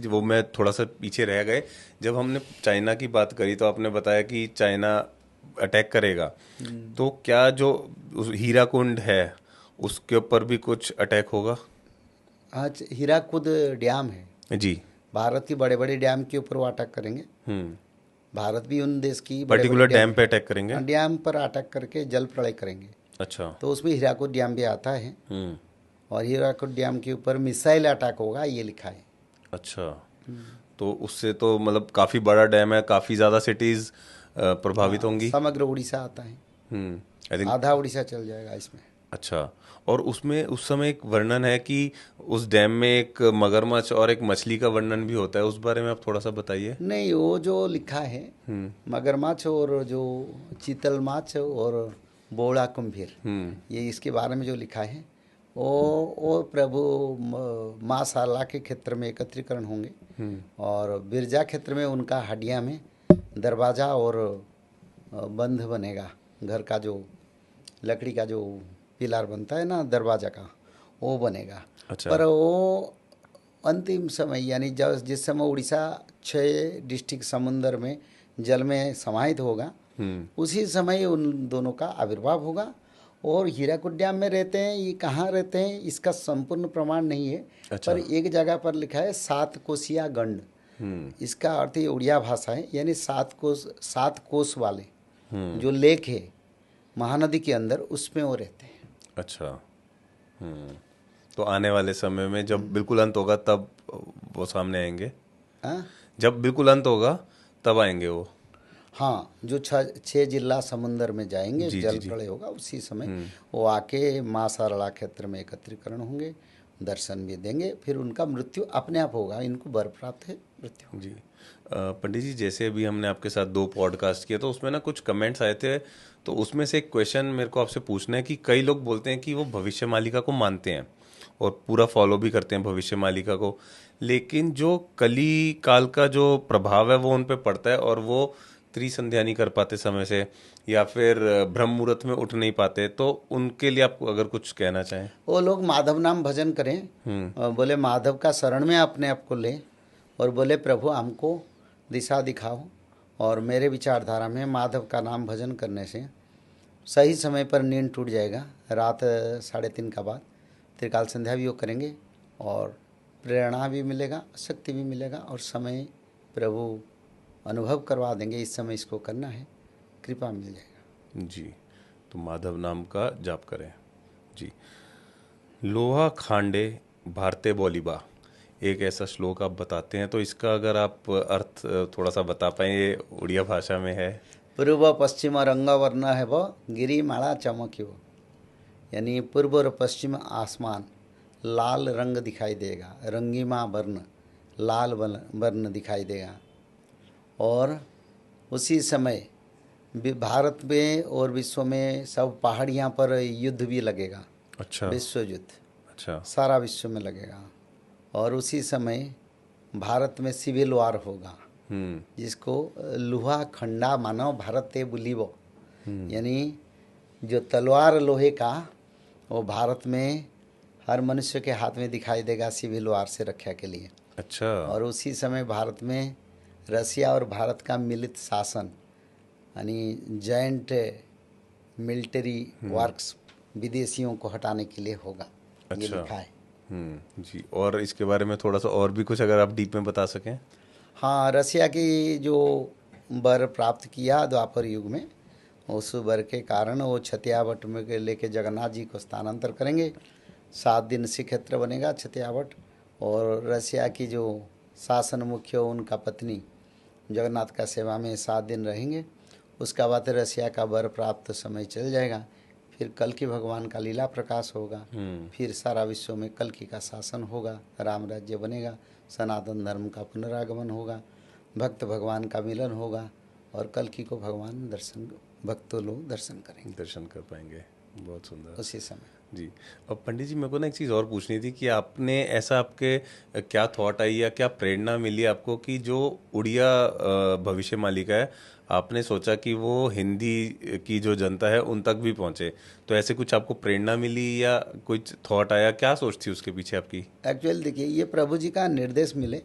वो मैं थोड़ा सा पीछे रह गए। जब हमने चाइना की बात करी तो आपने बताया कि चाइना अटैक करेगा, तो क्या जो हीराकुंड है उसके ऊपर भी कुछ अटैक होगा? आज हीराकुद डैम है, जी। भारत की बड़े बड़े डैम के ऊपर वो अटैक करेंगे। हम्म। भारत भी उन देश की बड़े बड़े पर्टिकुलर डैम डैम पे अटैक करेंगे? डैम पर अटैक करके जल प्रलय करेंगे। अच्छा। तो उसमें हीराकुद डैम भी आता है, हम्म। और हीराकुद डैम के ऊपर मिसाइल अटैक होगा, ये लिखा है। अच्छा, तो उससे तो मतलब काफ़ी बड़ा डैम है, काफ़ी ज़्यादा सिटीज़ प्रभावित हाँ, होंगी। समग्र उड़ीसा आता है, आई थिंक। आधा उड़ीसा चल जाएगा इसमें। अच्छा, और उसमें उस समय एक वर्णन है कि उस डैम में एक मगरमच्छ और एक मछली का वर्णन भी होता है, उस बारे में आप थोड़ा सा बताइए। नहीं, वो जो लिखा है मगरमच्छ और जो चीतल माछ और बोड़ा कुंभीर, ये इसके बारे में जो लिखा है, वो प्रभु माँ शारला के क्षेत्र में एकत्रीकरण होंगे, और बिरजा क्षेत्र में उनका हड्डियाँ में दरवाज़ा और बंध बनेगा। घर का जो लकड़ी का जो पिलर बनता है ना दरवाज़ा का, वो बनेगा। अच्छा। पर वो अंतिम समय, यानी जब जिस समय उड़ीसा 6 डिस्ट्रिक्ट समुंदर में जल में समाहित होगा, उसी समय उन दोनों का आविर्भाव होगा। और हीराकुद डैम में रहते हैं, ये कहाँ रहते हैं इसका संपूर्ण प्रमाण नहीं है, अच्छा। पर एक जगह पर लिखा है 7 कोसिया गंड। इसका अर्थ ये उड़िया भाषा है, यानी 7 कोस वाले जो लेक है महानदी के अंदर, उसमें वो रहते हैं। अच्छा। तो आने वाले समय में जब बिल्कुल अंत होगा तब वो सामने आएंगे? हाँ, जब बिल्कुल अंत होगा तब आएंगे वो? हाँ, जो 6 जिला समुंदर में जाएंगे, जी जी जल जी। प्रलय होगा, उसी समय वो आके माँ सारला क्षेत्र में एकत्रीकरण होंगे, दर्शन भी देंगे, फिर उनका मृत्यु अपने आप होगा। इनको वर प्राप्त है मृत्यु। जी। पंडित जी, जैसे अभी हमने आपके साथ 2 पॉडकास्ट किए तो उसमें ना कुछ कमेंट्स आए थे, तो उसमें से एक क्वेश्चन मेरे को आपसे पूछना है कि कई लोग बोलते हैं कि वो भविष्य मालिका को मानते हैं और पूरा फॉलो भी करते हैं भविष्य मालिका को, लेकिन जो कली काल का जो प्रभाव है वो उन पे पड़ता है और वो त्रिसंध्या नहीं कर पाते समय से, या फिर ब्रह्म मुहूर्त में उठ नहीं पाते, तो उनके लिए आप अगर कुछ कहना चाहें। वो लोग माधव नाम भजन करें, और बोले माधव का शरण में अपने आप को लें, और बोले प्रभु हमको दिशा दिखाओ। और मेरे विचारधारा में माधव का नाम भजन करने से सही समय पर नींद टूट जाएगा। रात 3:30 का बाद त्रिकाल संध्या भी वो करेंगे, और प्रेरणा भी मिलेगा, शक्ति भी मिलेगा, और समय प्रभु अनुभव करवा देंगे, इस समय इसको करना है, कृपा मिल जाएगा। जी, तो माधव नाम का जाप करें। जी। लोहा खांडे भारते बोलीबा, एक ऐसा श्लोक आप बताते हैं, तो इसका अगर आप अर्थ थोड़ा सा बता पाएं, ये उड़िया भाषा में है। पूर्व पश्चिम रंग वर्ण है वो गिरिमाला चमक्यो, यानी पूर्व और पश्चिम आसमान लाल रंग दिखाई देगा, रंगीमा वर्ण, लाल वर्ण दिखाई देगा। और उसी समय भारत में और विश्व में सब पहाड़ियाँ पर युद्ध भी लगेगा, अच्छा। विश्व युद्ध अच्छा। सारा विश्व में लगेगा। और उसी समय भारत में सिविल वार होगा, जिसको लोहा खंडा मानव भारत ते बुलीबो, यानी जो तलवार लोहे का वो भारत में हर मनुष्य के हाथ में दिखाई देगा, सिविल वार से रक्षा के लिए। अच्छा। और उसी समय भारत में रसिया और भारत का मिलित शासन, यानी जॉइंट मिलिट्री वर्क्स, विदेशियों को हटाने के लिए होगा, ये अच्छा। लिखा है। जी, और इसके बारे में थोड़ा सा और भी कुछ अगर आप डीप में बता सकें। हाँ, रसिया की जो वर प्राप्त किया द्वापर युग में, उस वर के कारण वो छतियावट में के लेके जगन्नाथ जी को स्थानांतर करेंगे। 7 दिन श्रीक्षेत्र बनेगा छतियावट, और रसिया की जो शासन मुख्य उनका पत्नी जगन्नाथ का सेवा में 7 दिन रहेंगे। उसका बाद रसिया का वर प्राप्त समय चल जाएगा, फिर कल्कि भगवान का लीला प्रकाश होगा, फिर सारा विश्व में कल्कि का शासन होगा, राम राज्य बनेगा, सनातन धर्म का पुनरागमन होगा, भक्त भगवान का मिलन होगा, और कल्कि को भगवान भक्तों लोग दर्शन करेंगे, दर्शन कर पाएंगे। बहुत सुंदर। उसी समय। जी। अब पंडित जी, मेरे को ना एक चीज़ और पूछनी थी कि आपने ऐसा आपके क्या थॉट आई या क्या प्रेरणा मिली आपको कि जो उड़िया भविष्य मालिका है, आपने सोचा कि वो हिंदी की जो जनता है उन तक भी पहुंचे, तो ऐसे कुछ आपको प्रेरणा मिली या कुछ थॉट आया, क्या सोच थी उसके पीछे आपकी? एक्चुअली देखिए, ये प्रभु जी का निर्देश मिले,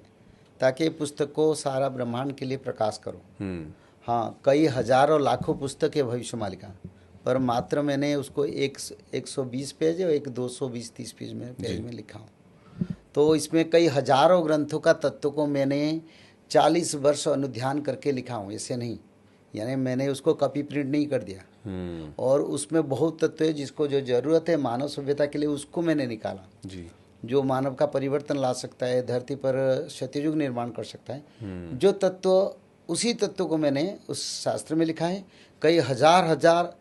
ताकि ये पुस्तक को सारा ब्रह्मांड के लिए प्रकाश करूं। हम्म। हाँ, कई हजारों लाखों पुस्तक है भविष्य मालिका, पर मात्र मैंने उसको 120 पेज और एक 220-30 पेज में लिखा हूँ। तो इसमें कई हजारों ग्रंथों का तत्व को मैंने 40 वर्ष अनुध्यान करके लिखा हूँ, ऐसे नहीं, यानी मैंने उसको कॉपी प्रिंट नहीं कर दिया। और उसमें बहुत तत्व है जिसको जो जरूरत है मानव सभ्यता के लिए, उसको मैंने निकाला जी। जो मानव का परिवर्तन ला सकता है, धरती पर सत्ययुग निर्माण कर सकता है। जो तत्व, उसी तत्व को मैंने उस शास्त्र में लिखा है। कई हजार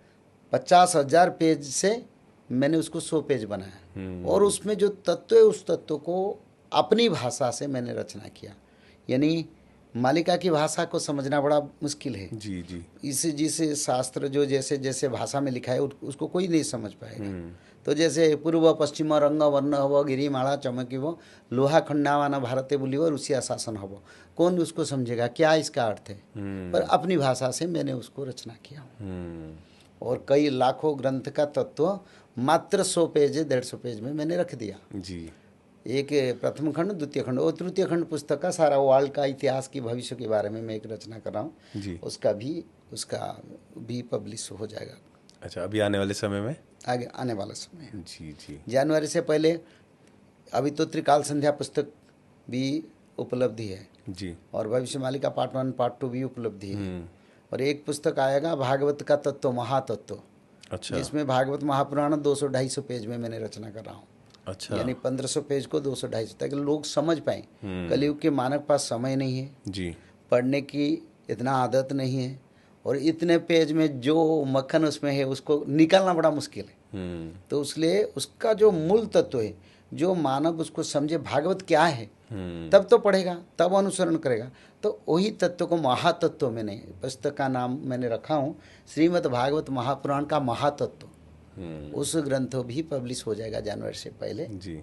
50,000 पेज से मैंने उसको 100 पेज बनाया, और उसमें जो तत्व है उस तत्व को अपनी भाषा से मैंने रचना किया। यानी मालिका की भाषा को समझना बड़ा मुश्किल है। जी जी। जिस शास्त्र जो जैसे जैसे भाषा में लिखा है उसको कोई नहीं समझ पाएगा। तो जैसे पूर्व पश्चिम रंग वर्ण हव गिरिमाला चमकिव लोहा खंडावाना भारते बुलिव रुसिया शासन हव, कौन उसको समझेगा, क्या इसका अर्थ है। पर अपनी भाषा से मैंने उसको रचना किया हूँ। और कई लाखों ग्रंथ का तत्व मात्र 100 पेज 150 पेज में मैंने रख दिया जी। एक प्रथम खंड, द्वितीय खंड और तृतीय खंड पुस्तक का सारा वर्ल्ड का इतिहास की भविष्य के बारे में मैं एक रचना कर रहा हूँ जी। उसका भी पब्लिश हो जाएगा। अच्छा, अभी आने वाले समय में? आगे आने वाला समय जी जी। जनवरी से पहले अभी तो त्रिकाल संध्या पुस्तक भी उपलब्धि है जी। और भविष्य मालिका पार्ट 1 पार्ट 2 भी उपलब्धि है। और एक पुस्तक आएगा भागवत का तत्व महातत्व। अच्छा। जिसमें भागवत महापुराण 200-250 पेज में मैंने रचना कर रहा हूँ। अच्छा। यानी 1500 पेज को 200-250, ताकि लोग समझ पाएं। कलयुग के मानव पास समय नहीं है जी, पढ़ने की, इतना आदत नहीं है, और इतने पेज में जो मक्खन उसमें है उसको निकालना बड़ा मुश्किल है। तो इसलिए उसका जो मूल तत्व है, जो मानव उसको समझे भागवत क्या है, तब तो पढ़ेगा, तब अनुसरण करेगा। तो वही तत्व को महातत्व, मैंने पुस्तक का नाम मैंने रखा हूँ श्रीमद् भागवत महापुराण का महातत्व। उस ग्रंथ भी पब्लिश हो जाएगा जनवरी से पहले जी।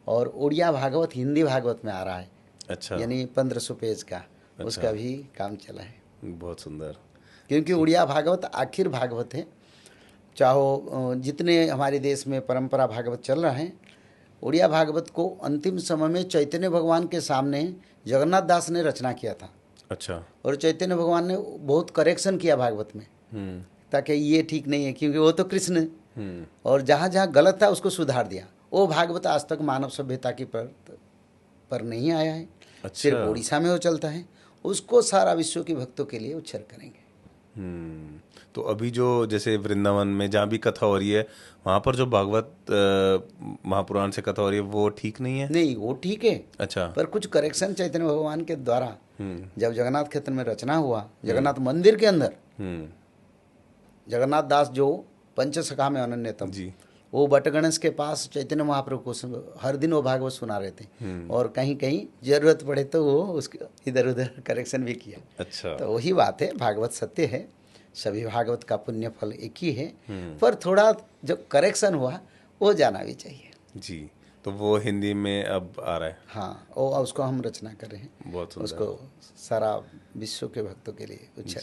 और उड़िया भागवत हिंदी भागवत में आ रहा है। अच्छा। यानी 1500 पेज का। अच्छा। उसका भी काम चला है। बहुत सुंदर। क्योंकि उड़िया भागवत आखिर भागवत है। चाहो जितने हमारे देश में परंपरा भागवत चल रहा है, उड़िया भागवत को अंतिम समय में चैतन्य भगवान के सामने जगन्नाथ दास ने रचना किया था। अच्छा। और चैतन्य भगवान ने बहुत करेक्शन किया भागवत में, ताकि ये ठीक नहीं है, क्योंकि वो तो कृष्ण है। और जहाँ जहाँ गलत था उसको सुधार दिया। वो भागवत आज तक मानव सभ्यता की पर नहीं आया है। अच्छा। सिर्फ उड़ीसा में वो चलता है। उसको सारा विश्व के भक्तों के लिए उच्चर करेंगे। तो अभी जो जैसे वृंदावन में जहाँ भी कथा हो रही है, वहाँ पर जो भागवत महापुराण से कथा हो रही है वो ठीक नहीं है? नहीं, वो ठीक है। अच्छा। पर कुछ करेक्शन चैतन्य भगवान के द्वारा जब जगन्नाथ क्षेत्र में रचना हुआ, जगन्नाथ मंदिर के अंदर, जगन्नाथ दास जो पंचसखा में अनन्यतम जी, वो बट गणेश के पास चैतन्य महाप्रभु को हर दिन वो भागवत सुना रहे थे। और कहीं कहीं जरूरत पड़े तो वो उसके इधर उधर करेक्शन भी किया। अच्छा। तो वही बात है, भागवत सत्य है, सभी भागवत का पुण्य फल एक ही है। पर थोड़ा जो करेक्शन हुआ वो जाना भी चाहिए। जी, तो वो हिंदी में अब आ रहा है? हाँ, वो उसको हम रचना कर रहे हैं। बहुत सुंदर। उसको सारा विश्व के भक्तों के लिए उच्च